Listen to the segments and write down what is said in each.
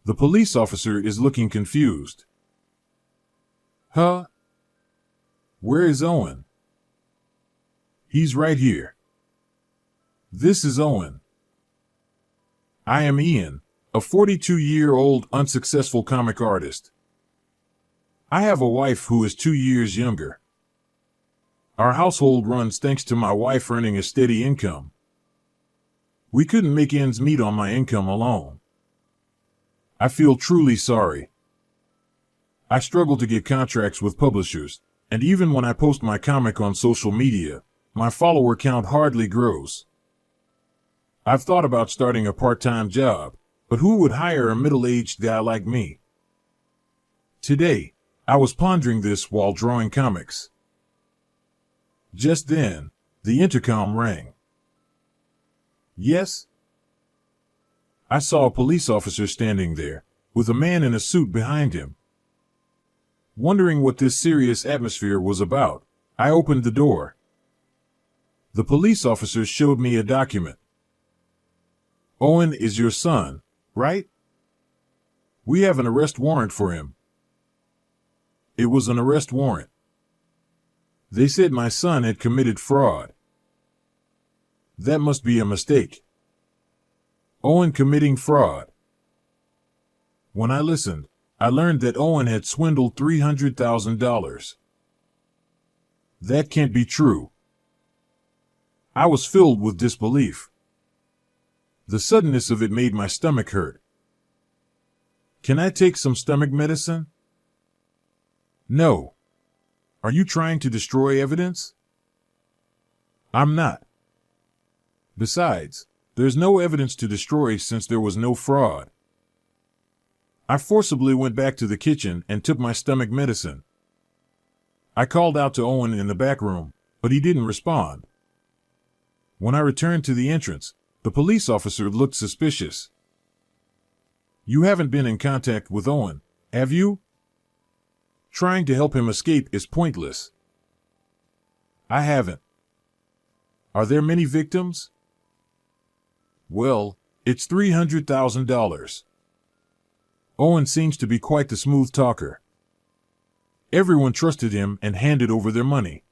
The police officer is looking confused. Huh? Where is Owen? He's right here. This is Owen. I am Ian, a 42-year-old unsuccessful comic artist. I have a wife who is 2 years younger. Our household runs thanks to my wife earning a steady income. We couldn't make ends meet on my income alone. I feel truly sorry. I struggle to get contracts with publishers, and even when I post my comic on social media, my follower count hardly grows. I've thought about starting a part-time job, but who would hire a middle-aged guy like me? Today, I was pondering this while drawing comics. Just then, the intercom rang. Yes? I saw a police officer standing there, with a man in a suit behind him. Wondering what this serious atmosphere was about, I opened the door. The police officer showed me a document. Owen is your son, right? We have an arrest warrant for him. It was an arrest warrant. They said my son had committed fraud. That must be a mistake. Owen committing fraud. When I listened, I learned that Owen had swindled $300,000. That can't be true. I was filled with disbelief. The suddenness of it made my stomach hurt. Can I take some stomach medicine? No. Are you trying to destroy evidence? I'm not. Besides, there's no evidence to destroy since there was no fraud. I forcibly went back to the kitchen and took my stomach medicine. I called out to Owen in the back room, but he didn't respond. When I returned to the entrance, the police officer looked suspicious. You haven't been in contact with Owen, have you? Trying to help him escape is pointless. I haven't. Are there many victims? Well, it's $300,000. Owen seems to be quite the smooth talker. Everyone trusted him and handed over their money.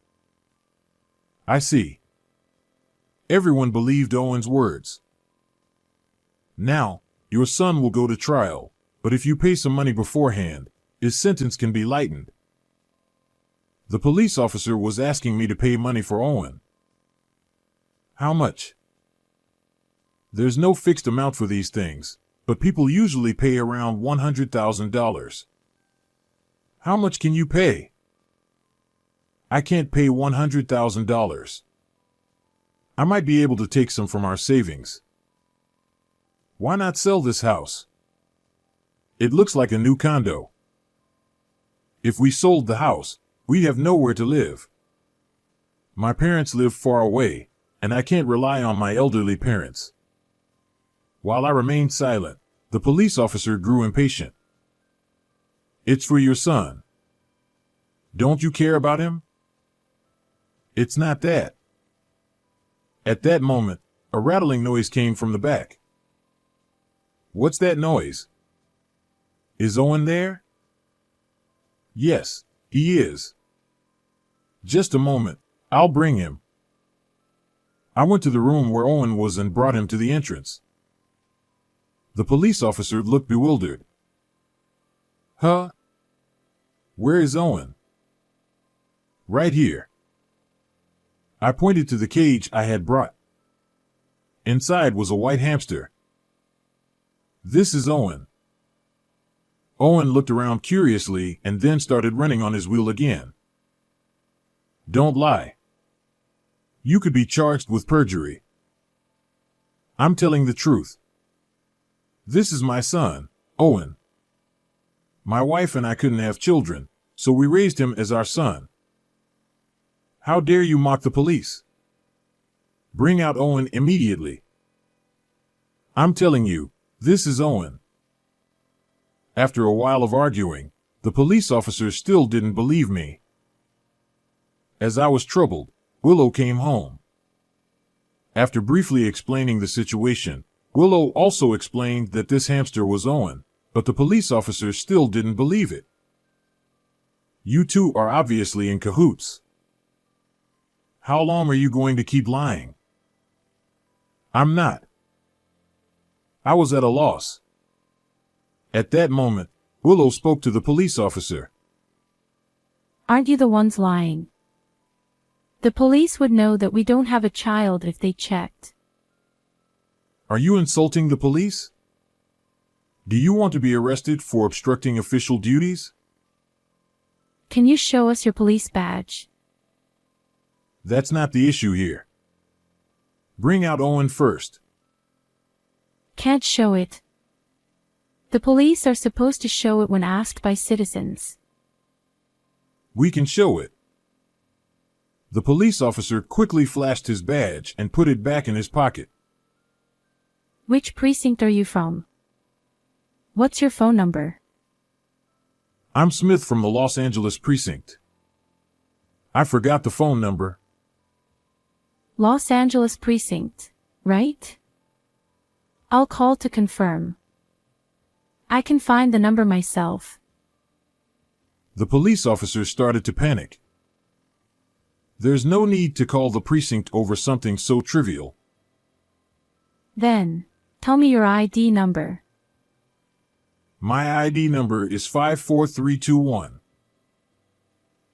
I see. Everyone believed Owen's words. Now, your son will go to trial, but if you pay some money beforehand, his sentence can be lightened. The police officer was asking me to pay money for Owen. How much? There's no fixed amount for these things, but people usually pay around $100,000. How much can you pay? I can't pay $100,000. I might be able to take some from our savings. Why not sell this house? It looks like a new condo. If we sold the house, we'd have nowhere to live. My parents live far away, and I can't rely on my elderly parents. While I remained silent, the police officer grew impatient. It's for your son. Don't you care about him? It's not that. At that moment, a rattling noise came from the back. What's that noise? Is Owen there? Yes, he is. Just a moment, I'll bring him. I went to the room where Owen was and brought him to the entrance. The police officer looked bewildered. Huh? Where is Owen? Right here. I pointed to the cage I had brought. Inside was a white hamster. This is Owen. Owen looked around curiously and then started running on his wheel again. Don't lie. You could be charged with perjury. I'm telling the truth. This is my son, Owen. My wife and I couldn't have children, so we raised him as our son. How dare you mock the police? Bring out Owen immediately. I'm telling you, this is Owen. After a while of arguing, the police officer still didn't believe me. As I was troubled, Willow came home. After briefly explaining the situation, Willow also explained that this hamster was Owen, But the police officers still didn't believe it. You two are obviously in cahoots. How long are you going to keep lying? I'm not. I was at a loss. At that moment, Willow spoke to the police officer. Aren't you the ones lying? The police would know that we don't have a child if they checked. Are you insulting the police? Do you want to be arrested for obstructing official duties? Can you show us your police badge? That's not the issue here. Bring out Owen first. Can't show it. The police are supposed to show it when asked by citizens. We can show it. The police officer quickly flashed his badge and put it back in his pocket. Which precinct are you from? What's your phone number? I'm Smith from the Los Angeles precinct. I forgot the phone number. Los Angeles precinct, right? I'll call to confirm. I can find the number myself. The police officer started to panic. There's no need to call the precinct over something so trivial. Then, tell me your ID number. My ID number is 54321.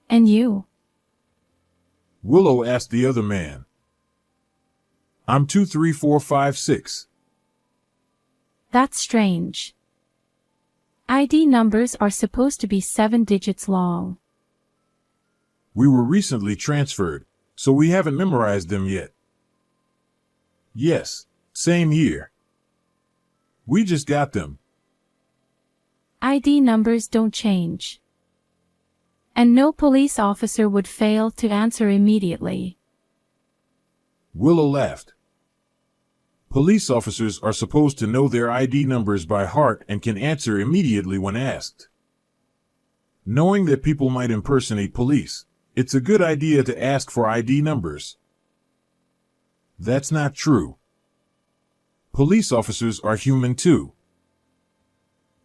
And you? Willow asked the other man. I'm 23456. That's strange. ID numbers are supposed to be 7 digits long. We were recently transferred, so we haven't memorized them yet. Yes, same year. We just got them. ID numbers don't change. And no police officer would fail to answer immediately. Willow laughed. Police officers are supposed to know their ID numbers by heart and can answer immediately when asked. Knowing that people might impersonate police, it's a good idea to ask for ID numbers. That's not true. Police officers are human too.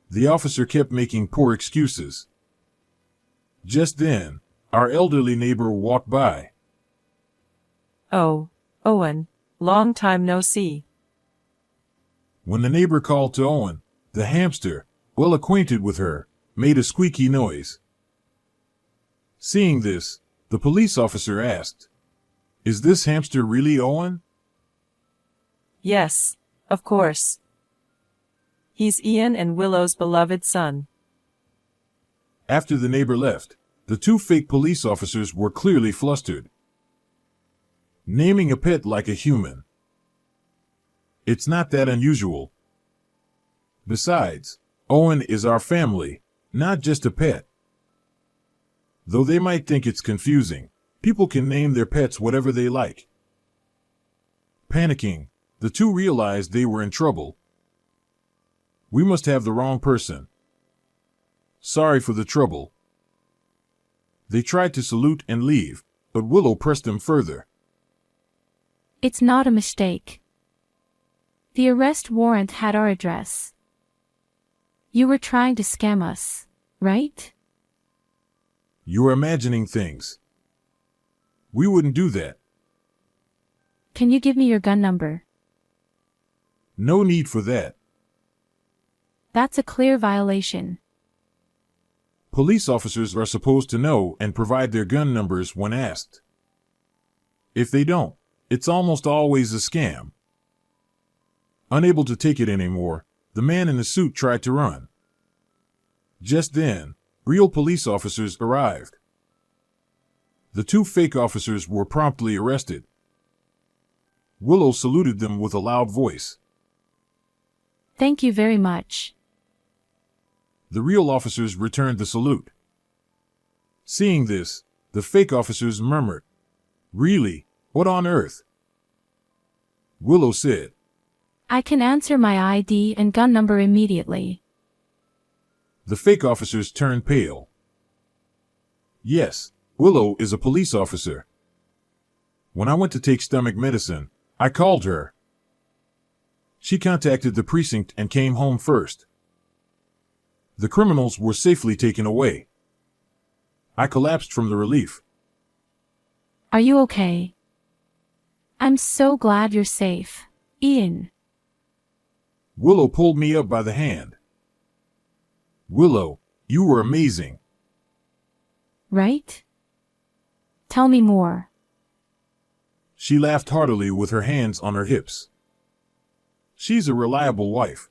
The officer kept making poor excuses. Just then, our elderly neighbor walked by. Oh, Owen, long time no see. When the neighbor called to Owen, the hamster, well acquainted with her, made a squeaky noise. Seeing this, the police officer asked, "Is this hamster really Owen?" Yes, of course. He's Ian and Willow's beloved son. After the neighbor left, the two fake police officers were clearly flustered. Naming a pet like a human. It's not that unusual. Besides, Owen is our family, not just a pet. Though they might think it's confusing, people can name their pets whatever they like. Panicking, the two realized they were in trouble. We must have the wrong person. Sorry for the trouble. They tried to salute and leave, but Willow pressed them further. It's not a mistake. The arrest warrant had our address. You were trying to scam us, right? You're imagining things. We wouldn't do that. Can you give me your gun number? No need for that. That's a clear violation. Police officers are supposed to know and provide their gun numbers when asked. If they don't, it's almost always a scam. Unable to take it anymore, the man in the suit tried to run. Just then, real police officers arrived. The two fake officers were promptly arrested. Willow saluted them with a loud voice. Thank you very much. The real officers returned the salute. Seeing this, the fake officers murmured, "Really? What on earth?" Willow said, I can answer my ID and gun number immediately. The fake officers turned pale. Yes, Willow is a police officer. When I went to take stomach medicine, I called her. She contacted the precinct and came home first. The criminals were safely taken away. I collapsed from the relief. Are you okay? I'm so glad you're safe, Ian. Willow pulled me up by the hand. Willow, you were amazing. Right? Tell me more. She laughed heartily with her hands on her hips. She's a reliable wife.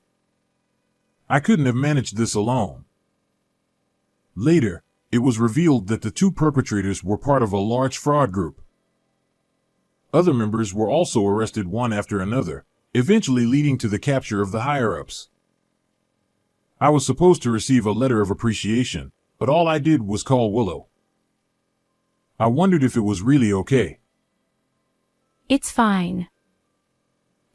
I couldn't have managed this alone. Later, it was revealed that the two perpetrators were part of a large fraud group. Other members were also arrested one after another, eventually leading to the capture of the higher-ups. I was supposed to receive a letter of appreciation, but all I did was call Willow. I wondered if it was really okay. It's fine.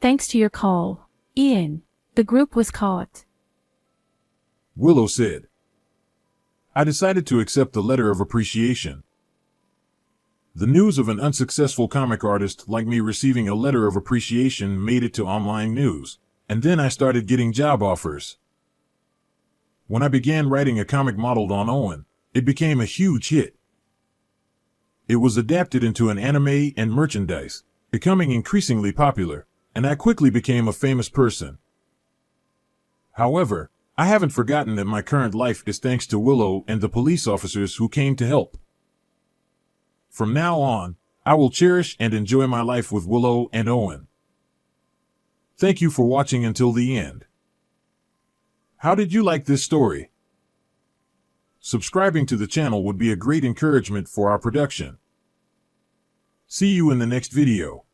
Thanks to your call, Ian. The group was caught. Willow said. I decided to accept the letter of appreciation. The news of an unsuccessful comic artist like me receiving a letter of appreciation made it to online news, and then I started getting job offers. When I began writing a comic modeled on Owen, it became a huge hit. It was adapted into an anime and merchandise, becoming increasingly popular, and I quickly became a famous person. However, I haven't forgotten that my current life is thanks to Willow and the police officers who came to help. From now on, I will cherish and enjoy my life with Willow and Owen. Thank you for watching until the end. How did you like this story? Subscribing to the channel would be a great encouragement for our production. See you in the next video.